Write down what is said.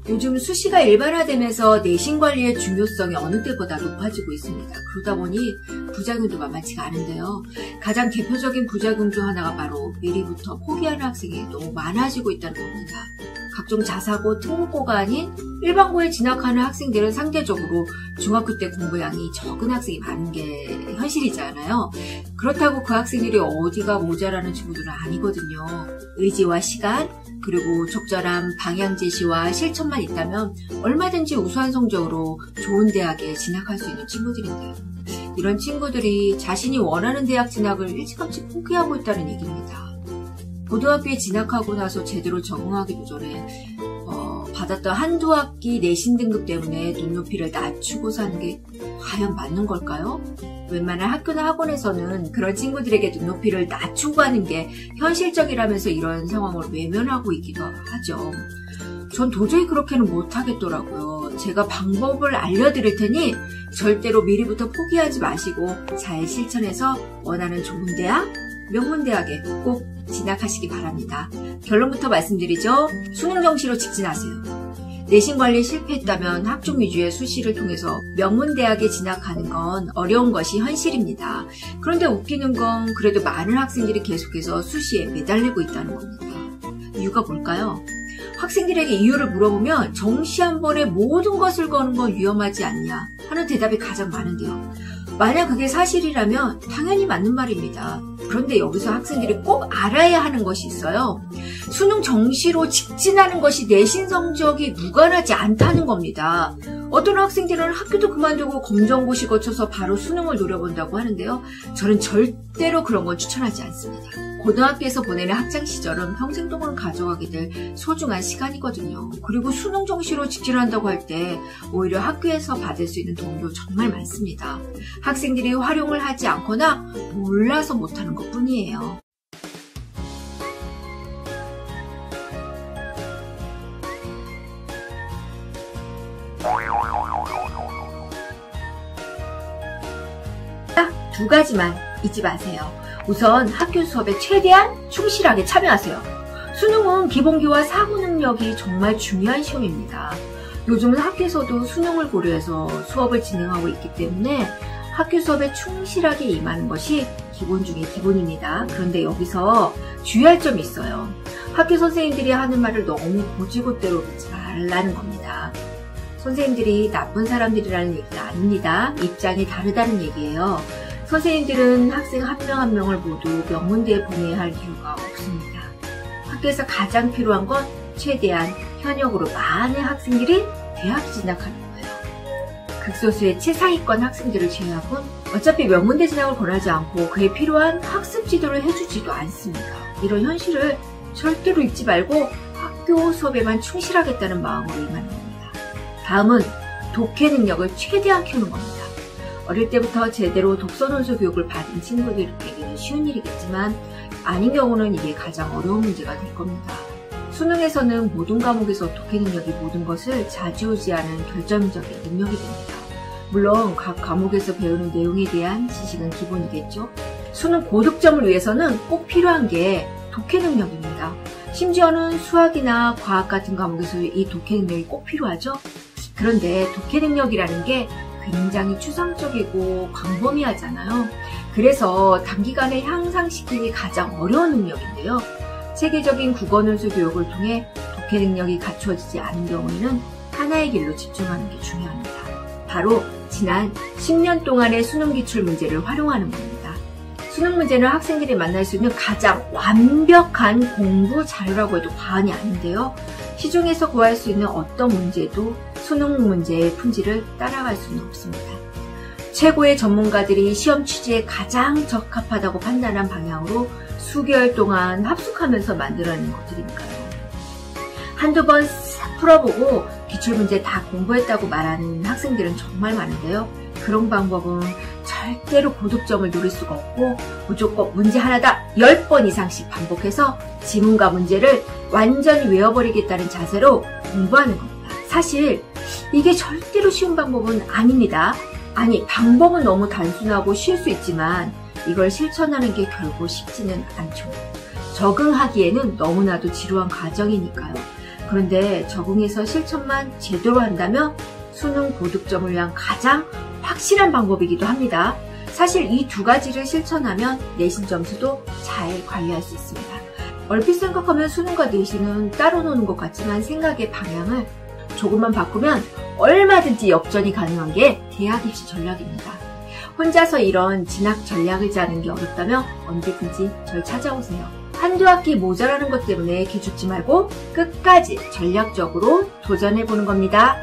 요즘 수시가 일반화되면서 내신 관리의 중요성이 어느 때보다 높아지고 있습니다. 그러다 보니 부작용도 만만치가 않은데요. 가장 대표적인 부작용 중 하나가 바로 미리부터 포기하는 학생이 너무 많아지고 있다는 겁니다. 각종 자사고, 특목고가 아닌 일반고에 진학하는 학생들은 상대적으로 중학교 때 공부량이 적은 학생이 많은 게 현실이잖아요. 그렇다고 그 학생들이 어디가 모자라는 친구들은 아니거든요. 의지와 시간, 그리고 적절한 방향 제시와 실천만 있다면 얼마든지 우수한 성적으로 좋은 대학에 진학할 수 있는 친구들인데요. 이런 친구들이 자신이 원하는 대학 진학을 일찌감치 포기하고 있다는 얘기입니다. 고등학교에 진학하고 나서 제대로 적응하기도 전에 받았던 한두 학기 내신 등급 때문에 눈높이를 낮추고 사는 게 과연 맞는 걸까요? 웬만한 학교나 학원에서는 그런 친구들에게 눈높이를 낮추고 가는 게 현실적이라면서 이런 상황을 외면하고 있기도 하죠. 전 도저히 그렇게는 못하겠더라고요. 제가 방법을 알려드릴 테니 절대로 미리부터 포기하지 마시고 잘 실천해서 원하는 좋은 대학, 명문대학에 꼭 진학하시기 바랍니다. 결론부터 말씀드리죠. 수능 정시로 직진하세요. 내신 관리에 실패했다면 학종 위주의 수시를 통해서 명문대학에 진학하는 건 어려운 것이 현실입니다. 그런데 웃기는 건 그래도 많은 학생들이 계속해서 수시에 매달리고 있다는 겁니다. 이유가 뭘까요? 학생들에게 이유를 물어보면 정시 한 번에 모든 것을 거는 건 위험하지 않냐 하는 대답이 가장 많은데요. 만약 그게 사실이라면 당연히 맞는 말입니다. 그런데 여기서 학생들이 꼭 알아야 하는 것이 있어요. 수능 정시로 직진하는 것이 내신 성적이 무관하지 않다는 겁니다. 어떤 학생들은 학교도 그만두고 검정고시 거쳐서 바로 수능을 노려본다고 하는데요. 저는 절대로 그런 건 추천하지 않습니다. 고등학교에서 보내는 학창 시절은 평생 동안 가져가게 될 소중한 시간이거든요. 그리고 수능 정시로 직진한다고 할 때 오히려 학교에서 받을 수 있는 도움도 정말 많습니다. 학생들이 활용을 하지 않거나 몰라서 못하는 것뿐이에요. 딱 두 가지만 잊지 마세요. 우선 학교 수업에 최대한 충실하게 참여하세요. 수능은 기본기와 사고 능력이 정말 중요한 시험입니다. 요즘은 학교에서도 수능을 고려해서 수업을 진행하고 있기 때문에 학교 수업에 충실하게 임하는 것이 기본 중에 기본입니다. 그런데 여기서 주의할 점이 있어요. 학교 선생님들이 하는 말을 너무 고지고대로 믿지 말라는 겁니다. 선생님들이 나쁜 사람들이라는 얘기가 아닙니다. 입장이 다르다는 얘기예요. 선생님들은 학생 한 명 한 명을 모두 명문대에 보내야 할 이유가 없습니다. 학교에서 가장 필요한 건 최대한 현역으로 많은 학생들이 대학 진학하는 거예요. 극소수의 최상위권 학생들을 제외하고는 어차피 명문대 진학을 권하지 않고 그에 필요한 학습 지도를 해주지도 않습니다. 이런 현실을 절대로 잊지 말고 학교 수업에만 충실하겠다는 마음으로 임하는 겁니다. 다음은 독해 능력을 최대한 키우는 겁니다. 어릴 때부터 제대로 독서논술 교육을 받은 친구들에게는 쉬운 일이겠지만 아닌 경우는 이게 가장 어려운 문제가 될 겁니다. 수능에서는 모든 과목에서 독해 능력이 모든 것을 좌지우지하는 결정적인 능력이 됩니다. 물론 각 과목에서 배우는 내용에 대한 지식은 기본이겠죠. 수능 고득점을 위해서는 꼭 필요한 게 독해 능력입니다. 심지어는 수학이나 과학 같은 과목에서 이 독해 능력이 꼭 필요하죠. 그런데 독해 능력이라는 게 굉장히 추상적이고 광범위하잖아요. 그래서 단기간에 향상시키기 가장 어려운 능력인데요. 체계적인 국어논술 교육을 통해 독해 능력이 갖추어지지 않은 경우에는 하나의 길로 집중하는 게 중요합니다. 바로 지난 10년 동안의 수능 기출 문제를 활용하는 겁니다. 수능 문제는 학생들이 만날 수 있는 가장 완벽한 공부 자료라고 해도 과언이 아닌데요. 시중에서 구할 수 있는 어떤 문제도 수능 문제의 품질을 따라갈 수는 없습니다. 최고의 전문가들이 시험 취지에 가장 적합하다고 판단한 방향으로 수개월 동안 합숙하면서 만들어낸 것들이니까요. 한두 번 풀어보고 기출문제 다 공부했다고 말하는 학생들은 정말 많은데요. 그런 방법은 절대로 고득점을 노릴 수가 없고 무조건 문제 하나다 10번 이상씩 반복해서 지문과 문제를 완전히 외워버리겠다는 자세로 공부하는 겁니다. 사실 이게 절대로 쉬운 방법은 아닙니다. 아니, 방법은 너무 단순하고 쉬울 수 있지만 이걸 실천하는 게 결코 쉽지는 않죠. 적응하기에는 너무나도 지루한 과정이니까요. 그런데 적응해서 실천만 제대로 한다면 수능 고득점을 위한 가장 확실한 방법이기도 합니다. 사실 이 두 가지를 실천하면 내신 점수도 잘 관리할 수 있습니다. 얼핏 생각하면 수능과 내신은 따로 노는 것 같지만 생각의 방향을 조금만 바꾸면 얼마든지 역전이 가능한 게 대학 입시 전략입니다. 혼자서 이런 진학 전략을 짜는 게 어렵다면 언제든지 절 찾아오세요. 한두 학기 모자라는 것 때문에 기죽지 말고 끝까지 전략적으로 도전해보는 겁니다.